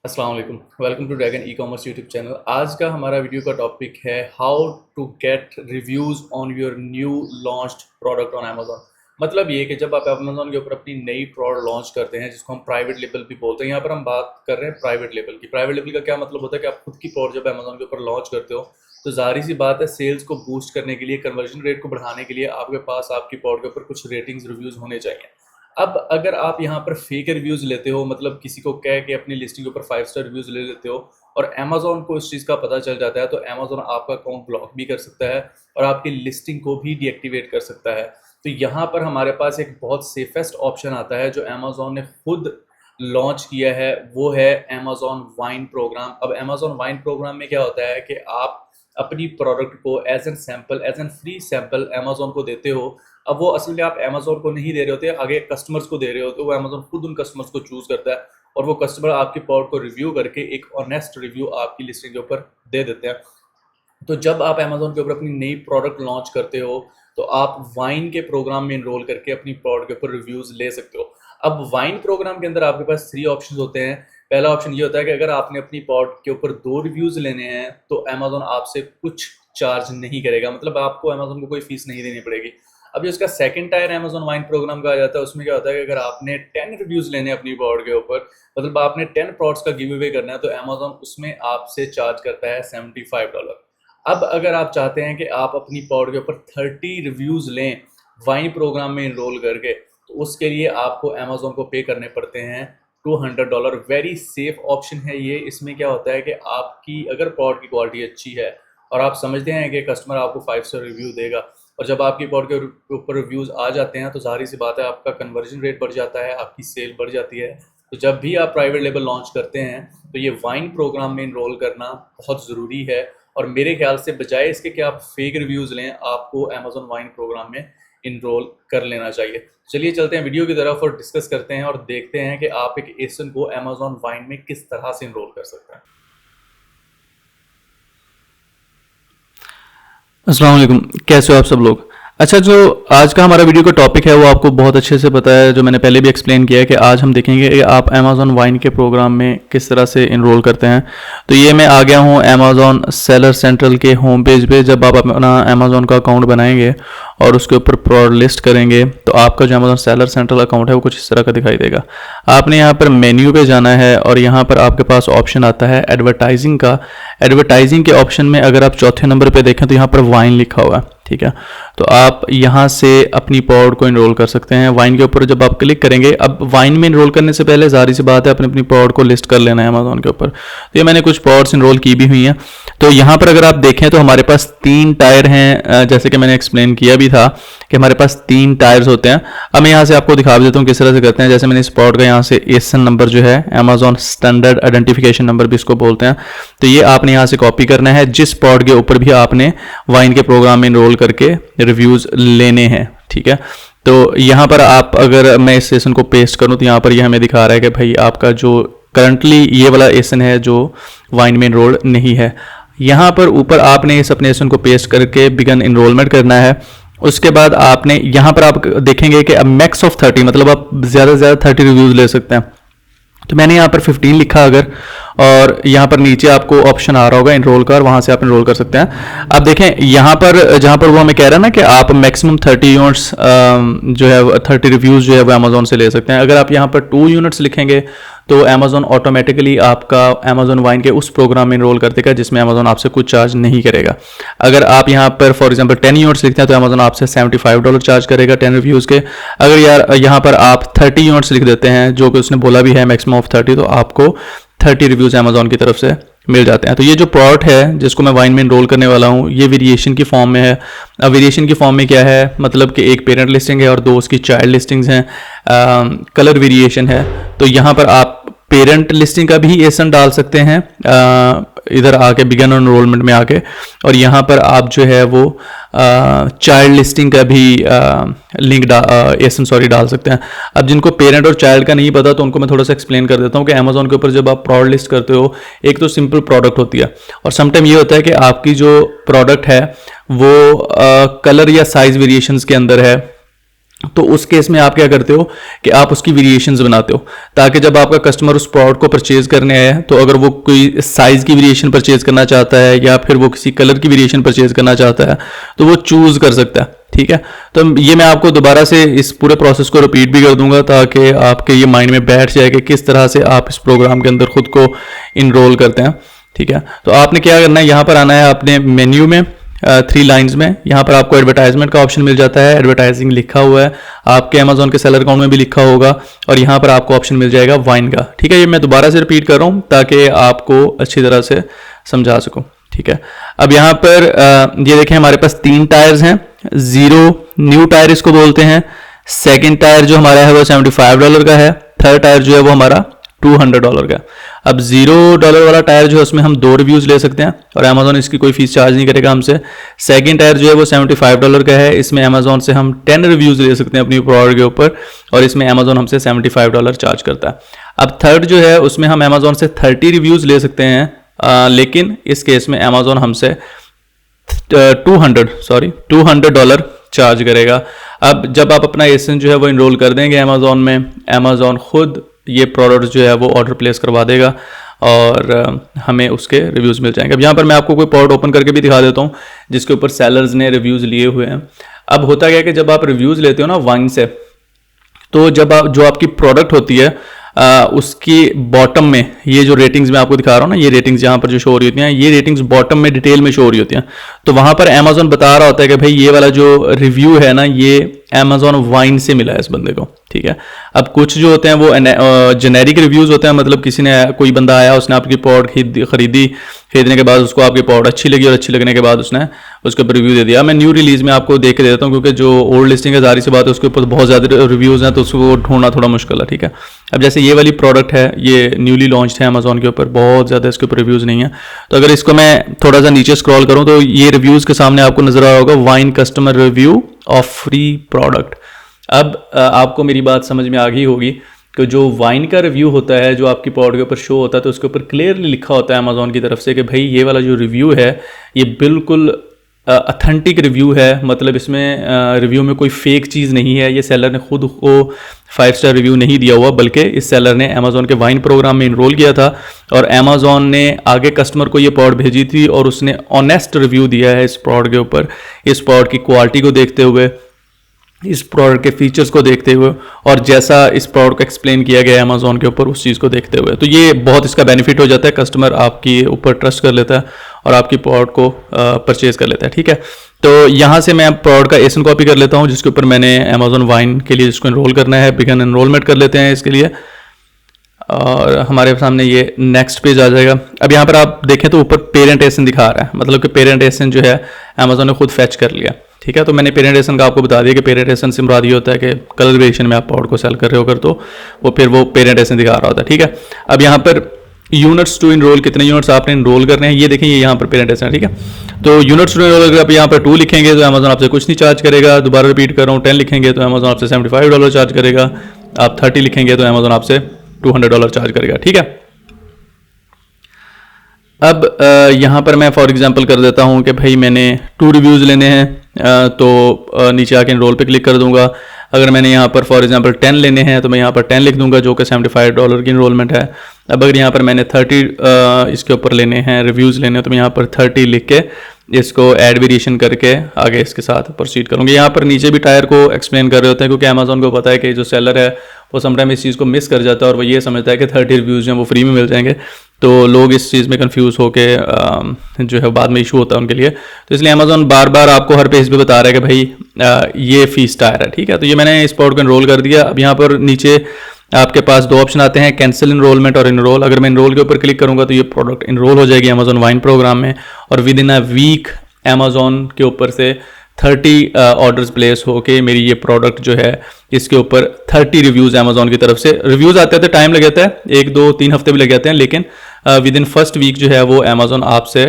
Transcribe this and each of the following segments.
अस्सलाम वालेकुम, welcome to Dragon e commerce YouTube channel. आज का हमारा वीडियो का टॉपिक है how to get reviews on your new launched product on Amazon. मतलब ये कि जब आप अमेजोन के ऊपर अपनी नई प्रोडक्ट लॉन्च करते हैं जिसको हम प्राइवेट लेबल भी बोलते हैं, यहाँ पर हम बात कर रहे हैं प्राइवेट लेबल की। प्राइवेट लेबल का क्या मतलब होता है कि आप खुद की प्रोडक्ट जब अमेजोन के ऊपर लॉन्च करते हो तो जाहिर सी बात है सेल्स को बूस्ट करने के लिए, कन्वर्जन रेट को बढ़ाने के लिए आपके पास आपकी प्रोडक्ट के ऊपर कुछ रेटिंग्स रिव्यूज़ होने चाहिए। अब अगर आप यहाँ पर फेक रिव्यूज़ लेते हो, मतलब किसी को कह के अपनी लिस्टिंग के ऊपर 5 स्टार रिव्यूज़ ले लेते हो और अमेजोन को इस चीज़ का पता चल जाता है, तो अमेजोन आपका अकाउंट ब्लॉक भी कर सकता है और आपकी लिस्टिंग को भी डीएक्टिवेट कर सकता है। तो यहाँ पर हमारे पास एक बहुत सेफेस्ट ऑप्शन आता है जो अमेजोन ने खुद लॉन्च किया है, वो है अमेजोन वाइन प्रोग्राम। अब अमेजोन वाइन प्रोग्राम में क्या होता है कि आप अपनी प्रोडक्ट को as an sample, as an free sample Amazon को देते हो। अब वो असल में आप अमेजोन को नहीं दे रहे होते, आगे कस्टमर्स को दे रहे होते हो। वो अमेजोन खुद उन कस्टमर्स को चूज करता है और वो कस्टमर आपकी प्रोडक्ट को रिव्यू करके एक ऑनेस्ट रिव्यू आपकी लिस्टिंग के ऊपर दे देते हैं। तो जब आप अमेजोन के ऊपर अपनी नई प्रोडक्ट लॉन्च करते हो तो आप वाइन के प्रोग्राम में इनरोल करके अपनी प्रोडक्ट के ऊपर रिव्यूज़ ले सकते हो। अब वाइन प्रोग्राम के अंदर आपके पास 3 ऑप्शंस होते हैं। पहला ऑप्शन ये होता है कि अगर आपने अपनी प्रोडक्ट के ऊपर 2 रिव्यूज़ लेने हैं तो अमेजोन आपसे कुछ चार्ज नहीं करेगा, मतलब आपको अमेजोन को कोई फीस नहीं देनी पड़ेगी। अभी उसका second tier Amazon Vine program का आ जाता है। उसमें क्या होता है कि अगर आपने 10 रिव्यूज़ लेने हैं अपनी प्रोडक्ट के ऊपर, मतलब आपने 10 प्रोडक्ट्स का गिव अवे करना है, तो अमेजोन उसमें आपसे चार्ज करता है $75। अब अगर आप चाहते हैं कि आप अपनी प्रोडक्ट के ऊपर 30 रिव्यूज़ लें वाइन प्रोग्राम में इनरोल करके, तो उसके लिए आपको अमेजोन को पे करने पड़ते हैं $200। वेरी सेफ ऑप्शन है ये। इसमें क्या होता है कि आपकी अगर प्रोडक्ट की क्वालिटी अच्छी है और आप समझते हैं कि कस्टमर आपको 5 स्टार रिव्यू देगा और जब आपकी प्रोडक्ट के ऊपर रिव्यूज़ आ जाते हैं तो जाहिर सी बात है आपका कन्वर्जन रेट बढ़ जाता है, आपकी सेल बढ़ जाती है। तो जब भी आप प्राइवेट लेबल लॉन्च करते हैं तो ये वाइन प्रोग्राम में इनरोल करना बहुत ज़रूरी है और मेरे ख्याल से बजाय इसके कि आप फेक रिव्यूज़ लें, आपको अमेजोन वाइन प्रोग्राम में इनरोल कर लेना चाहिए। चलिए चलते हैं वीडियो की तरफ और डिस्कस करते हैं और देखते हैं कि आप एक एसन को अमेजोन वाइन में किस तरह से इनरोल कर सकते हैं। अस्सलाम वालेकुम, कैसे हो आप सब लोग। अच्छा, जो आज का हमारा वीडियो का टॉपिक है वो आपको बहुत अच्छे से पता है, जो मैंने पहले भी एक्सप्लेन किया है कि आज हम देखेंगे कि आप अमेजोन वाइन के प्रोग्राम में किस तरह से इनरोल करते हैं। तो ये मैं आ गया हूँ अमेजोन सेलर सेंट्रल के होम पेज पे। जब आप अपना अमेजोन का अकाउंट बनाएंगे और उसके ऊपर प्रोडक्ट लिस्ट करेंगे तो आपका जो अमेजोन सेलर सेंट्रल अकाउंट है वो कुछ इस तरह का दिखाई देगा। आपने यहाँ पर मेन्यू पे जाना है और यहाँ पर आपके पास ऑप्शन आता है एडवर्टाइजिंग का। एडवर्टाइजिंग के ऑप्शन में अगर आप चौथे नंबर पे देखें तो यहाँ पर वाइन लिखा हुआ है, ठीक है। तो आप यहाँ से अपनी प्रोडक्ट को इनरोल कर सकते हैं। वाइन के ऊपर जब आप क्लिक करेंगे, अब वाइन में इनरोल करने से पहले जारी सी बात है अपनी अपनी प्रोडक्ट को लिस्ट कर लेना है अमेजोन के ऊपर। तो ये मैंने कुछ प्रोडक्ट्स इनरोल की भी हुई हैं। तो यहाँ पर अगर आप देखें तो हमारे पास 3 टायर हैं, जैसे कि मैंने एक्सप्लेन किया भी था कि हमारे पास 3 टायर्स होते हैं। अब मैं यहाँ से आपको दिखा देता हूँ किस तरह से करते हैं। जैसे मैंने इस प्रोडक्ट का यहाँ से एसन नंबर जो है, अमेजोन स्टैंडर्ड आइडेंटिफिकेशन नंबर भी इसको बोलते हैं, तो ये आपने यहाँ से कॉपी करना है। जिस प्रोडक्ट के ऊपर भी आपने वाइन के प्रोग्राम में इनरोल करके रिव्यूज़ लेने हैं, ठीक है। तो यहाँ पर आप, अगर मैं इस एसन को पेस्ट करूँ तो यहाँ पर ये हमें दिखा रहा है कि भाई आपका जो करंटली ये वाला एसन है जो वाइन में इनरोल नहीं है। यहाँ पर ऊपर आपने इस अपने एसन को पेस्ट करके बिगन इनरोलमेंट करना है। उसके बाद आपने यहाँ पर आप देखेंगे कि अब मैक्स ऑफ 30, मतलब आप ज़्यादा से ज़्यादा 30 रिव्यूज़ ले सकते हैं। तो मैंने यहाँ पर 15 लिखा अगर, और यहाँ पर नीचे आपको ऑप्शन आ रहा होगा इनरोल का और वहाँ से आप इनरोल कर सकते हैं। अब देखें यहाँ पर जहाँ पर वो हमें कह रहा है ना कि आप मैक्सिमम 30 यूनिट्स जो है 30 रिव्यूज़ जो है वो अमेजोन से ले सकते हैं। अगर आप यहाँ पर 2 यूनिट्स लिखेंगे तो अमेजोन ऑटोमेटिकली आपका अमेजोन वाइन के उस प्रोग्राम में इनरोल कर देगा जिसमें अमेजोन आपसे कुछ चार्ज नहीं करेगा। अगर आप यहाँ पर फॉर एग्जांपल 10 यूनिट्स लिखते हैं तो अमेजोन आपसे $75 चार्ज करेगा 10 रिव्यूज़ के। अगर यार यहाँ पर आप 30 यूनिट्स लिख देते हैं, जो कि उसने बोला भी है मैक्सिमम ऑफ 30, तो आपको 30 रिव्यूज़ अमेजोन की तरफ से मिल जाते हैं। तो ये जो प्रोडक्ट है जिसको मैं वाइन में इनरोल करने वाला हूँ, ये वेरिएशन की फॉर्म में है। अब वेरिएशन की फॉर्म में क्या है, मतलब कि एक पेरेंट लिस्टिंग है और 2 उसकी चाइल्ड लिस्टिंग्स हैं। कलर वेरिएशन है, तो यहाँ पर आप पेरेंट लिस्टिंग का भी एसन डाल सकते हैं इधर आके बिगन एनरोलमेंट में आके, और यहाँ पर आप जो है वो चाइल्ड लिस्टिंग का भी लिंक एसन डाल सकते हैं। अब जिनको पेरेंट और चाइल्ड का नहीं पता तो उनको मैं थोड़ा सा एक्सप्लेन कर देता हूँ कि अमेजोन के ऊपर जब आप प्रोडक्ट लिस्ट करते हो, एक तो सिंपल प्रोडक्ट होती है और समटाइम ये होता है कि आपकी जो प्रोडक्ट है वो कलर या साइज वेरिएशंस के अंदर है, तो उस केस में आप क्या करते हो कि आप उसकी वेरिएशंस बनाते हो, ताकि जब आपका कस्टमर उस प्रोडक्ट को परचेज करने आए तो अगर वो कोई साइज़ की वेरिएशन परचेज करना चाहता है या फिर वो किसी कलर की वेरिएशन परचेज करना चाहता है तो वो चूज़ कर सकता है। ठीक है, तो ये मैं आपको दोबारा से इस पूरे प्रोसेस को रिपीट भी कर दूंगा ताकि आपके ये माइंड में बैठ जाए कि किस तरह से आप इस प्रोग्राम के अंदर खुद को इनरोल करते हैं। ठीक है, तो आपने क्या करना है, यहाँ पर आना है अपने मेन्यू में, 3 लाइंस में, यहाँ पर आपको एडवर्टाइजमेंट का ऑप्शन मिल जाता है, एडवर्टाइजिंग लिखा हुआ है, आपके अमेजोन के सेलर अकाउंट में भी लिखा होगा, और यहाँ पर आपको ऑप्शन मिल जाएगा वाइन का। ठीक है, ये मैं दोबारा से रिपीट कर रहा हूँ ताकि आपको अच्छी तरह से समझा सकूँ। ठीक है, अब यहाँ पर ये देखें हमारे पास 3 टायर्स हैं, 0 न्यू टायर इसको बोलते हैं, सेकेंड टायर जो हमारा है वो $75 का है, थर्ड टायर जो है वो हमारा $200 का। अब $0 वाला टायर जो है उसमें हम 2 रिव्यूज ले सकते हैं और अमेजोन इसकी कोई फीस चार्ज नहीं करेगा हमसे। सेकंड टायर जो है वो $75 का है, इसमें अमेजोन से हम 10 रिव्यूज ले सकते हैं अपनी प्रोडक्ट के ऊपर और इसमें अमेजोन हमसे $75 चार्ज करता है। अब थर्ड जो है उसमें हम अमेजोन से 30 रिव्यूज ले सकते हैं, लेकिन इस केस में अमेजोन हमसे $200 चार्ज करेगा। अब जब आप अपना एसन जो है वो इनरोल कर देंगे अमेजोन में, अमेजोन खुद ये प्रोडक्ट जो है वो ऑर्डर प्लेस करवा देगा और हमें उसके रिव्यूज़ मिल जाएंगे। अब यहाँ पर मैं आपको कोई प्रोडक्ट ओपन करके भी दिखा देता हूँ जिसके ऊपर सेलर्स ने रिव्यूज़ लिए हुए हैं। अब होता क्या है कि जब आप रिव्यूज़ लेते हो ना वाइन से, तो जब आप जो आपकी प्रोडक्ट होती है उसकी बॉटम में ये जो रेटिंग्स मैं आपको दिखा रहा हूँ ना, ये रेटिंग्स यहाँ पर जो शो हो रही होती हैं, ये रेटिंग्स बॉटम में डिटेल में शो हो रही होती हैं। तो वहाँ पर अमेजोन बता रहा होता है कि भाई ये वाला जो रिव्यू है ना ये अमेजोन वाइन से मिला है इस बंदे को। ठीक है, अब कुछ जो होते हैं वो जेनेरिक रिव्यूज़ होते हैं, मतलब किसी ने, कोई बंदा आया उसने आपकी प्रोडक्ट खरीदने के बाद उसको आपकी प्रोडक्ट अच्छी लगी और अच्छी लगने के बाद उसने उसके ऊपर रिव्यू दे दिया। मैं न्यू रिलीज़ में आपको देख के देता हूँ क्योंकि जो ओल्ड लिस्टिंग है जारी सी बात है उसके ऊपर बहुत ज़्यादा रिव्यूज़ हैं तो उसको ढूंढना थोड़ा मुश्किल है। ठीक है, अब जैसे ये वाली प्रोडक्ट है ये न्यूली लॉन्च है अमेजोन के ऊपर, बहुत ज़्यादा इसके ऊपर रिव्यूज़ नहीं है। तो अगर इसको मैं थोड़ा सा नीचे स्क्रॉल करूँ तो ये रिव्यूज़ के सामने आपको नजर आ रहा होगा wine customer review of free product. अब आपको मेरी बात समझ में आ गई होगी कि जो वाइन का रिव्यू होता है जो आपकी प्रोडक्ट के ऊपर शो होता है तो उसके ऊपर क्लियरली लिखा होता है अमेजोन की तरफ से कि भाई ये वाला जो रिव्यू है ये बिल्कुल ऑथेंटिक रिव्यू है, मतलब इसमें रिव्यू में कोई फेक चीज़ नहीं है, ये सेलर ने खुद को 5 स्टार रिव्यू नहीं दिया हुआ बल्कि इस सेलर ने अमेजोन के वाइन प्रोग्राम में इनरोल किया था और अमेजोन ने आगे कस्टमर को ये प्रोडक्ट भेजी थी और उसने ऑनेस्ट रिव्यू दिया है इस प्रोडक्ट के ऊपर, इस प्रोडक्ट की क्वालिटी को देखते हुए, इस प्रोडक्ट के फीचर्स को देखते हुए और जैसा इस प्रोडक्ट को एक्सप्लेन किया गया है अमेजोन के ऊपर उस चीज़ को देखते हुए। तो ये बहुत इसका बेनिफिट हो जाता है, कस्टमर आपके ऊपर ट्रस्ट कर लेता है और आपकी प्रोडक्ट को परचेज कर लेता है। ठीक है, तो यहाँ से मैं प्रोडक्ट का एसन कॉपी कर लेता हूँ जिसके ऊपर मैंने अमेजोन वाइन के लिए जिसको इनरोल करना है, बिगन एनरोलमेंट कर लेते हैं इसके लिए और हमारे सामने ये नेक्स्ट पेज आ जाएगा। अब यहाँ पर आप देखें तो ऊपर पेरेंट एसन दिखा रहा है, मतलब कि पेरेंट एसन जो है अमेजोन ने खुद फैच कर लिया। ठीक है, तो मैंने पेरेंट एसन का आपको बता दिया कि पेरेंट एसन से मुराद ये होता है कि कलर वेरिएशन में आप प्रोडक्ट को सेल कर रहे हो अगर तो वो फिर वो पेरेंट एसन दिखा रहा होता है। ठीक है, अब यहाँ पर यूनिट्स टू इनरोल, कितने यूनिट्स आपने इनरोल करने हैं ये देखें, ये यहाँ पर पेरेंट एसन है। ठीक है, तो यूनिट्स टू इनरोल अगर आप यहाँ पर 2 लिखेंगे तो अमेजोन आपसे कुछ नहीं चार्ज करेगा। दोबारा रिपीट कर रहा हूँ, 10 लिखेंगे तो अमेजोन आपसे $75 चार्ज करेगा। आप 30 लिखेंगे तो अमेजोन आपसे $200 चार्ज करेगा। ठीक है, अब यहाँ पर मैं फॉर एग्जांपल कर देता हूँ कि भाई मैंने 2 रिव्यूज़ लेने हैं तो नीचे आके इनरोल पे क्लिक कर दूंगा। अगर मैंने यहाँ पर फॉर एग्जांपल 10 लेने हैं तो मैं यहाँ पर 10 लिख दूंगा जो कि $75 की इनरोलमेंट है। अब अगर यहाँ पर मैंने 30 इसके ऊपर लेने हैं, रिव्यूज़ लेने हैं, तो मैं यहाँ पर 30 लिख के इसको ऐड वेरिएशन करके आगे इसके साथ प्रोसीड करूँगी। यहाँ पर नीचे भी टायर को एक्सप्लेन कर रहे होते हैं क्योंकि अमेजोन को पता है कि जो सेलर है वो समटाइम इस चीज़ को मिस कर जाता है और वो ये समझता है कि 30 रिव्यूज़ जो हैं वो फ्री में मिल जाएंगे, तो लोग इस चीज़ में कंफ्यूज होके जो है बाद में इशू होता है उनके लिए। तो इसलिए अमेजोन बार बार आपको हर पेज पे बता रहा है कि भाई ये फीस टायर है। ठीक है, तो ये मैंने इस प्रोडक्ट को इनरोल कर दिया। अब यहाँ पर नीचे आपके पास 2 ऑप्शन आते हैं, कैंसिल इनरोलमेंट और इनरोल। अगर मैं इनरोल के ऊपर क्लिक करूँगा तो ये प्रोडक्ट इनरोल हो जाएगी अमेजोन वाइन प्रोग्राम में और within a week Amazon के ऊपर से 30 ऑर्डर्स प्लेस होके मेरी ये प्रोडक्ट जो है इसके ऊपर 30 रिव्यूज़ अमेजोन की तरफ से रिव्यूज़ आते हैं तो टाइम लग जाता है, 1, 2, 3 हफ्ते भी लग जाते हैं, लेकिन विद इन फर्स्ट वीक जो है वो अमेजोन आपसे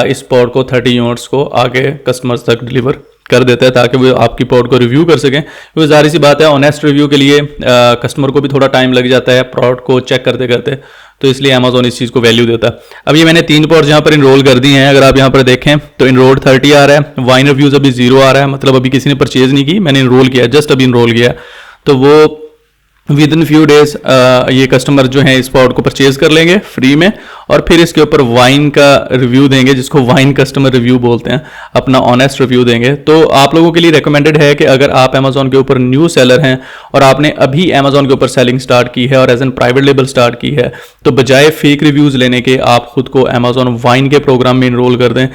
इस प्रोडक्ट को 30 यूनिट्स को आगे कस्टमर्स तक डिलीवर कर देता है ताकि वो आपकी प्रोडक्ट को रिव्यू कर सकें। क्योंकि जाहिर सी बात है ऑनेस्ट रिव्यू के लिए कस्टमर को भी थोड़ा टाइम लग जाता है प्रोडक्ट को चेक करते करते, तो इसलिए अमेजोन इस चीज़ को वैल्यू देता है। अब ये मैंने 3 पॉड्स यहाँ पर इनरोल कर दिए हैं। अगर आप यहाँ पर देखें तो इनरोल्ड 30 आ रहा है, वाइन रिव्यूज़ अभी 0 आ रहा है, मतलब अभी किसी ने परचेज नहीं की, मैंने इनरोल किया, जस्ट अभी इनरोल किया। तो वो विद इन फ्यू डेज ये कस्टमर जो है इस पॉड को परचेज कर लेंगे फ्री में, और फिर इसके ऊपर वाइन का रिव्यू देंगे, जिसको वाइन कस्टमर रिव्यू बोलते हैं, अपना ऑनेस्ट रिव्यू देंगे। तो आप लोगों के लिए रिकमेंडेड है कि अगर आप अमेजोन के ऊपर न्यू सेलर हैं और आपने अभी अमेजोन के ऊपर सेलिंग स्टार्ट की है और as an private label start की है, तो बजाय फेक रिव्यूज़ लेने के आप खुद को अमेजोन वाइन के प्रोग्राम में इनरोल कर दें।